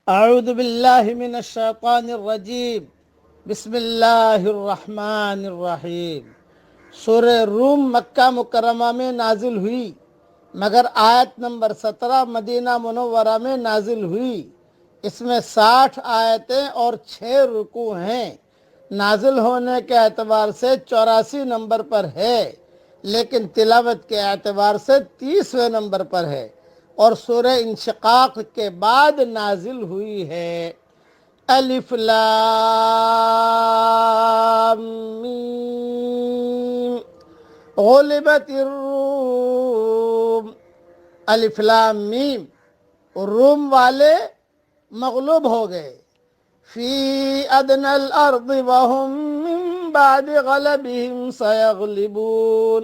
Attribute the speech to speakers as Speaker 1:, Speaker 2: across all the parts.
Speaker 1: اعوذ باللہ من الشیطان الرجیم بسم اللہ الرحمن الرحیم۔ سورہ روم مکہ مکرمہ میں نازل ہوئی، مگر آیت نمبر 17 مدینہ منورہ میں نازل ہوئی۔ اس میں 60 آیتیں اور 6 رکوع ہیں۔ نازل ہونے کے اعتبار سے 84 نمبر پر ہے، لیکن تلاوت کے اعتبار سے 30ویں نمبر پر ہے، اور سورہ انشقاق کے بعد نازل ہوئی ہے۔ الف لام میم غلبت الروم۔ الف لام میم، روم والے مغلوب ہو گئے۔ فی ادنی الارض وهم من بعد غلبهم سیغلبون،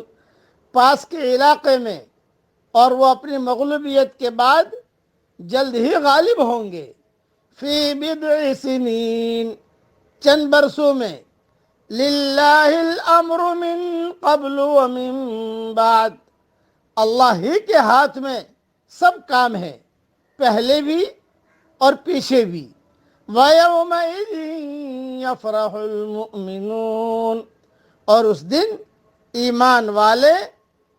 Speaker 1: پاس کے علاقے میں، اور وہ اپنی مغلوبیت کے بعد جلد ہی غالب ہوں گے۔ فی بضع سنین، چند برسوں میں۔ للہ الامر من قبل ومن بعد، اللہ ہی کے ہاتھ میں سب کام ہے، پہلے بھی اور پیچھے بھی۔ وَيَوْمَئِذٍ يَفْرَحُ الْمُؤْمِنُونَ، اور اس دن ایمان والے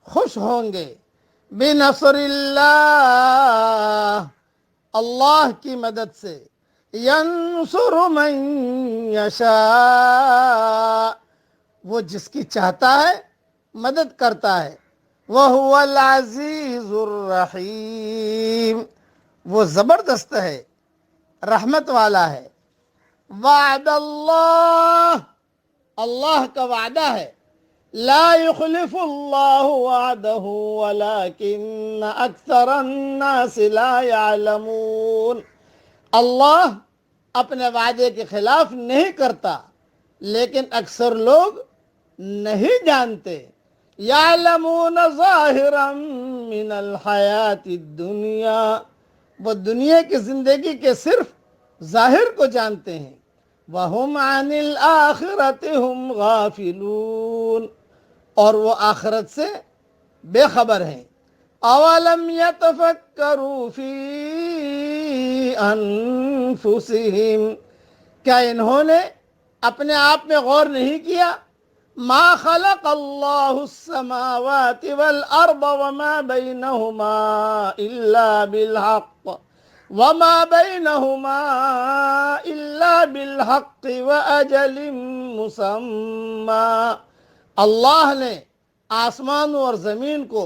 Speaker 1: خوش ہوں گے۔ بِنَصْرِ اللہ، اللہ کی مدد سے۔ يَنصُرُ مَن يَشَاءُ، وہ جس کی چاہتا ہے مدد کرتا ہے۔ وَهُوَ الْعَزِيزُ الرَّحِيمُ، وہ زبردست ہے، رحمت والا ہے۔ وعد اللہ، اللہ کا وعدہ ہے۔ لا يخلف اللہ وعدہ ولکن اکثر الناس لا يعلمون، اللہ اپنے وعدے کے خلاف نہیں کرتا، لیکن اکثر لوگ نہیں جانتے۔ یعلمون ظاہرا من الحیات الدنیا، وہ دنیا کی زندگی کے صرف ظاہر کو جانتے ہیں۔ وَهُمْ عَنِ الْآخِرَةِ هُمْ غَافِلُونَ، اور وہ آخرت سے بے خبر ہیں۔ اَوَلَمْ يَتَفَكَّرُوا فِي أَنفُسِهِمْ، کیا انہوں نے اپنے آپ میں غور نہیں کیا؟ ما خلق اللہ السماوات والارض وما بینہما الا بالحق واجل مسمى، اللہ نے آسمانوں اور زمین کو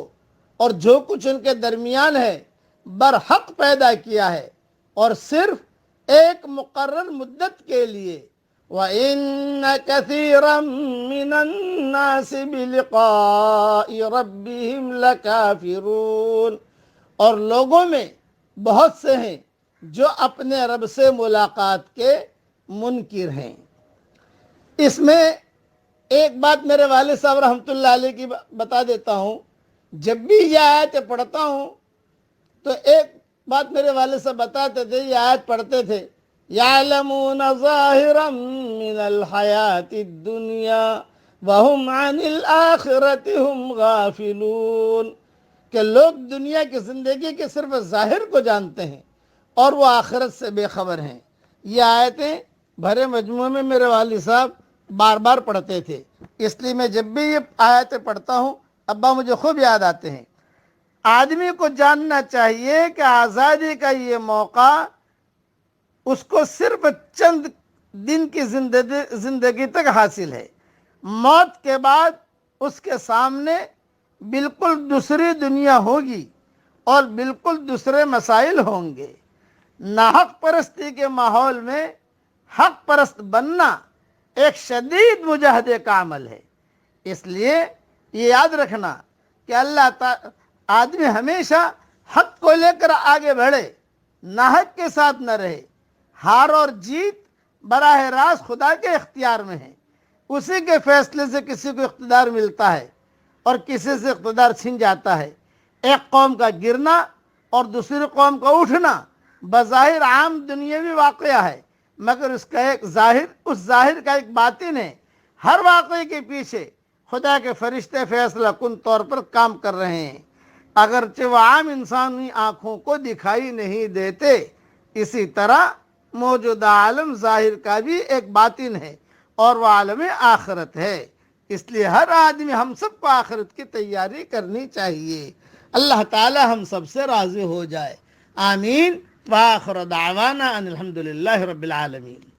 Speaker 1: اور جو کچھ ان کے درمیان ہے برحق پیدا کیا ہے، اور صرف ایک مقرر مدت کے لیے۔ وَإِنَّ كَثِيرًا مِّنَ النَّاسِ بِلِقَاءِ رَبِّهِمْ لَكَافِرُونَ، اور لوگوں میں بہت سے ہیں جو اپنے رب سے ملاقات کے منکر ہیں۔ اس میں ایک بات میرے والد صاحب رحمۃ اللہ علیہ کی بتا دیتا ہوں۔ جب بھی یہ آیتیں پڑھتا ہوں تو ایک بات میرے والد صاحب بتاتے تھے، یہ آیت پڑھتے تھے، یعلمون ظاہرا من الحیات الدنیا وہم عن الآخرۃ ہم غافلون، کہ لوگ دنیا کی زندگی کے صرف ظاہر کو جانتے ہیں اور وہ آخرت سے بے خبر ہیں۔ یہ آیتیں بھرے مجموعے میں میرے والد صاحب بار بار پڑھتے تھے، اس لیے میں جب بھی یہ آیتیں پڑھتا ہوں ابا مجھے خوب یاد آتے ہیں۔ آدمی کو جاننا چاہیے کہ آزادی کا یہ موقع اس کو صرف چند دن کی زندگی تک حاصل ہے۔ موت کے بعد اس کے سامنے بالکل دوسری دنیا ہوگی اور بالکل دوسرے مسائل ہوں گے۔ ناحق پرستی کے ماحول میں حق پرست بننا ایک شدید مجاہدے کا عمل ہے۔ اس لیے یہ یاد رکھنا کہ اللہ تعالی آدمی ہمیشہ حق کو لے کر آگے بڑھے، ناحق کے ساتھ نہ رہے۔ ہار اور جیت براہ راست خدا کے اختیار میں ہے، اسی کے فیصلے سے کسی کو اقتدار ملتا ہے اور کسی سے اقتدار چھن جاتا ہے۔ ایک قوم کا گرنا اور دوسری قوم کا اٹھنا بظاہر عام دنیاوی واقعہ ہے، مگر اس ظاہر کا ایک باطن ہے۔ ہر واقعے کے پیچھے خدا کے فرشتے فیصلہ کن طور پر کام کر رہے ہیں، اگرچہ وہ عام انسانی آنکھوں کو دکھائی نہیں دیتے۔ اسی طرح موجودہ عالم ظاہر کا بھی ایک باطن ہے اور وہ عالم آخرت ہے، اس لیے ہر آدمی، ہم سب کو آخرت کی تیاری کرنی چاہیے۔ اللہ تعالی ہم سب سے راضی ہو جائے، آمین۔ وآخر دعوانا ان الحمد للہ رب العالمین۔